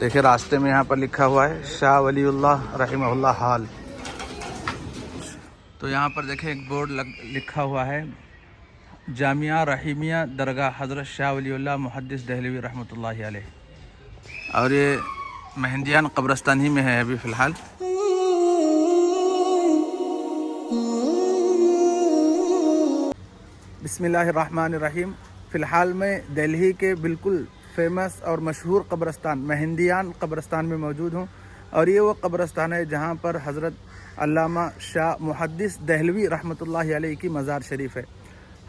دیکھیں راستے میں یہاں پر لکھا ہوا ہے شاہ ولی اللہ رحمہ اللہ حال. تو یہاں پر دیکھیں ایک بورڈ لکھا ہوا ہے جامعہ رحیمیہ درگاہ حضرت شاہ ولی اللہ محدث دہلوی رحمۃ اللہ علیہ. اور یہ مہندیان قبرستان ہی میں ہے ابھی فی الحال. بسم اللہ الرحمن الرحیم. فی الحال میں دہلی کے بالکل فیمس اور مشہور قبرستان مہندیان قبرستان میں موجود ہوں. اور یہ وہ قبرستان ہے جہاں پر حضرت علامہ شاہ محدث دہلوی رحمۃ اللہ علیہ کی مزار شریف ہے.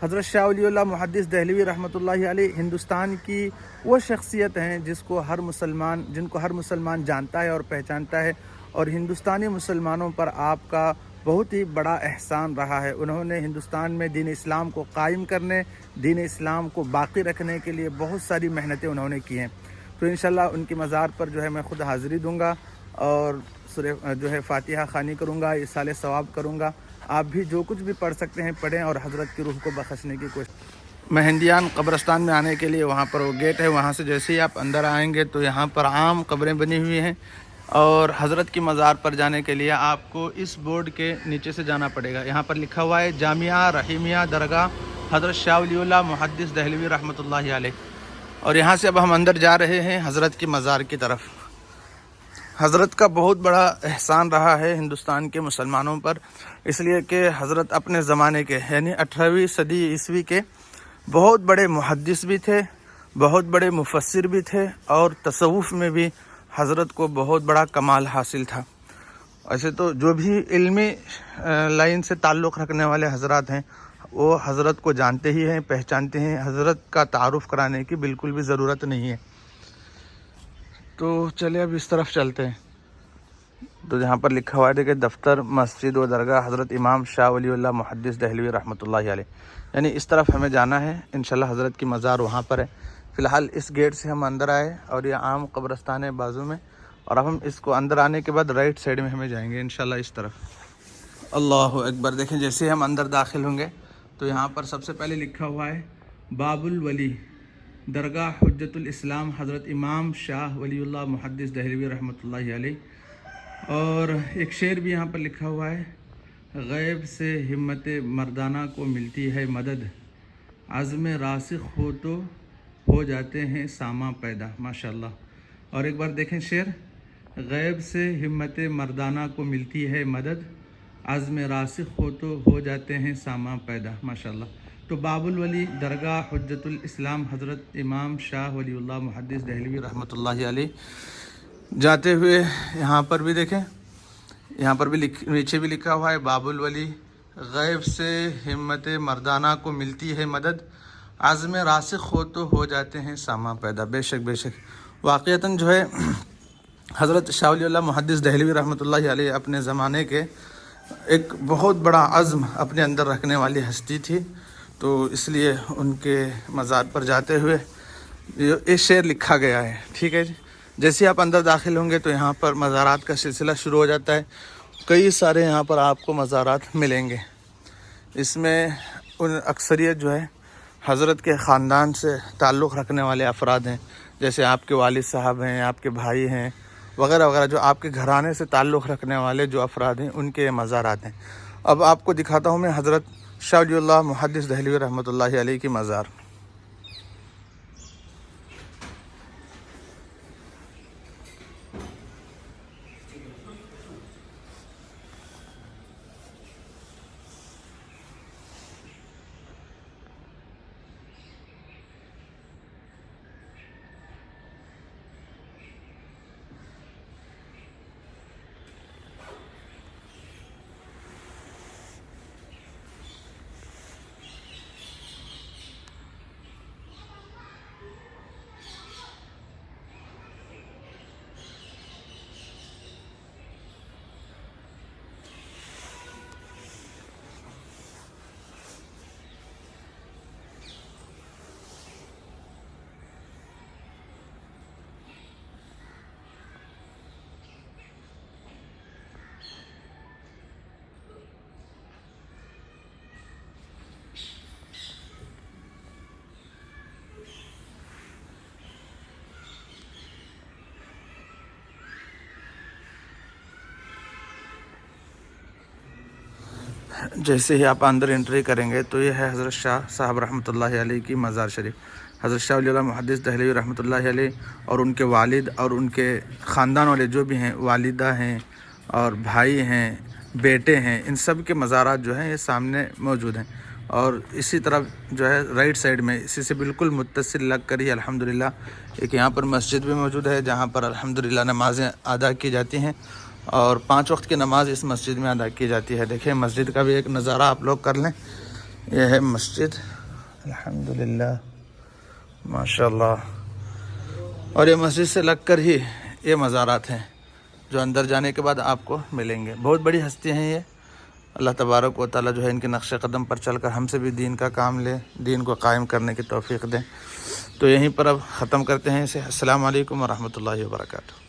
حضرت شاہ ولی اللہ محدث دہلوی رحمۃ اللہ علیہ ہندوستان کی وہ شخصیت ہیں جن کو ہر مسلمان جانتا ہے اور پہچانتا ہے. اور ہندوستانی مسلمانوں پر آپ کا بہت ہی بڑا احسان رہا ہے. انہوں نے ہندوستان میں دین اسلام کو قائم کرنے، دین اسلام کو باقی رکھنے کے لیے بہت ساری محنتیں انہوں نے کی ہیں. تو انشاءاللہ ان کی مزار پر جو ہے میں خود حاضری دوں گا اور جو ہے فاتحہ خوانی کروں گا، ایصال ثواب کروں گا. آپ بھی جو کچھ بھی پڑھ سکتے ہیں پڑھیں اور حضرت کی روح کو بخشنے کی کوشش. مہندیان قبرستان میں آنے کے لیے وہاں پر وہ گیٹ ہے، وہاں سے جیسے ہی آپ اندر آئیں گے تو یہاں پر عام قبریں بنی ہوئی ہیں. اور حضرت کی مزار پر جانے کے لیے آپ کو اس بورڈ کے نیچے سے جانا پڑے گا. یہاں پر لکھا ہوا ہے جامعہ رحیمیہ درگاہ حضرت شاہ ولی اللہ محدث دہلوی رحمۃ اللہ علیہ. اور یہاں سے اب ہم اندر جا رہے ہیں حضرت کی مزار کی طرف. حضرت کا بہت بڑا احسان رہا ہے ہندوستان کے مسلمانوں پر، اس لیے کہ حضرت اپنے زمانے کے یعنی 18ویں صدی عیسوی کے بہت بڑے محدث بھی تھے، بہت بڑے مفسر بھی تھے، اور تصوف میں بھی حضرت کو بہت بڑا کمال حاصل تھا. ایسے تو جو بھی علمی لائن سے تعلق رکھنے والے حضرات ہیں وہ حضرت کو جانتے ہی ہیں، پہچانتے ہیں. حضرت کا تعارف کرانے کی بالکل بھی ضرورت نہیں ہے. تو چلے اب اس طرف چلتے ہیں. تو یہاں پر لکھا ہوا ہے کہ دفتر مسجد و درگاہ حضرت امام شاہ ولی اللہ محدث دہلوی رحمۃ اللہ علیہ، یعنی اس طرف ہمیں جانا ہے. انشاءاللہ حضرت کی مزار وہاں پر ہے. فی الحال اس گیٹ سے ہم اندر آئے اور یہ عام قبرستان ہے بازو میں، اور اب ہم اس کو اندر آنے کے بعد رائٹ سائڈ میں ہمیں جائیں گے انشاءاللہ اس طرف. اللہ اکبر. دیکھیں جیسے ہم اندر داخل ہوں گے تو یہاں پر سب سے پہلے لکھا ہوا ہے باب الولی درگاہ حجت الاسلام حضرت امام شاہ ولی اللہ محدث دہلوی رحمۃ اللہ علیہ. اور ایک شعر بھی یہاں پر لکھا ہوا ہے غیب سے ہمت مردانہ کو ملتی ہے مدد، عزم راسخ ہو تو ہو جاتے ہیں ساماں پیدا. ماشاءاللہ. اور ایک بار دیکھیں شعر غیب سے ہمت مردانہ کو ملتی ہے مدد، عزم راسخ ہو تو ہو جاتے ہیں ساماں پیدا. ماشاءاللہ. تو باب الولی درگاہ حجت الاسلام حضرت امام شاہ ولی اللہ محدث دہلوی رحمۃ اللہ علیہ جاتے ہوئے یہاں پر بھی دیکھیں، یہاں پر بھی نیچے بھی لکھا ہوا ہے باب الولی غیب سے ہمت مردانہ کو ملتی ہے مدد، عزم راسخ ہو تو ہو جاتے ہیں ساماں پیدا. بے شک بے شک. واقعتاً جو ہے حضرت شاہ ولی اللہ محدث دہلوی رحمۃ اللہ علیہ اپنے زمانے کے ایک بہت بڑا عزم اپنے اندر رکھنے والی ہستی تھی. تو اس لیے ان کے مزار پر جاتے ہوئے یہ شعر لکھا گیا ہے. ٹھیک ہے جی. جیسے آپ اندر داخل ہوں گے تو یہاں پر مزارات کا سلسلہ شروع ہو جاتا ہے. کئی سارے یہاں پر آپ کو مزارات ملیں گے. اس میں اکثریت جو ہے حضرت کے خاندان سے تعلق رکھنے والے افراد ہیں، جیسے آپ کے والد صاحب ہیں، آپ کے بھائی ہیں وغیرہ وغیرہ. جو آپ کے گھرانے سے تعلق رکھنے والے جو افراد ہیں ان کے مزارات ہیں. اب آپ کو دکھاتا ہوں میں حضرت شاہ ولی اللہ محدث دہلوی رحمۃ اللہ علیہ کی مزار. جیسے ہی آپ اندر انٹری کریں گے تو یہ ہے حضرت شاہ صاحب رحمۃ اللہ علیہ کی مزار شریف۔ حضرت شاہ ولی اللہ محدث دہلوی رحمۃ اللہ علیہ اور ان کے والد اور ان کے خاندان والے جو بھی ہیں، والدہ ہیں اور بھائی ہیں، بیٹے ہیں، ان سب کے مزارات جو ہیں یہ سامنے موجود ہیں۔ اور اسی طرف جو ہے رائٹ سائڈ میں اسی سے بالکل متصل لگ کر ہی الحمدللہ ایک یہاں پر مسجد بھی موجود ہے، جہاں پر الحمدللہ نمازیں ادا کی جاتی ہیں اور 5 وقت کی نماز اس مسجد میں ادا کی جاتی ہے۔ دیکھیں مسجد کا بھی ایک نظارہ آپ لوگ کر لیں، یہ ہے مسجد الحمدللہ ماشاءاللہ۔ اور یہ مسجد سے لگ کر ہی یہ مزارات ہیں جو اندر جانے کے بعد آپ کو ملیں گے۔ بہت بڑی ہستیاں ہیں یہ، اللہ تبارک و تعالی جو ہے ان کے نقش قدم پر چل کر ہم سے بھی دین کا کام لے، دین کو قائم کرنے کی توفیق دیں۔ تو یہیں پر اب ختم کرتے ہیں اسے۔ السلام علیکم ورحمۃ اللہ وبرکاتہ۔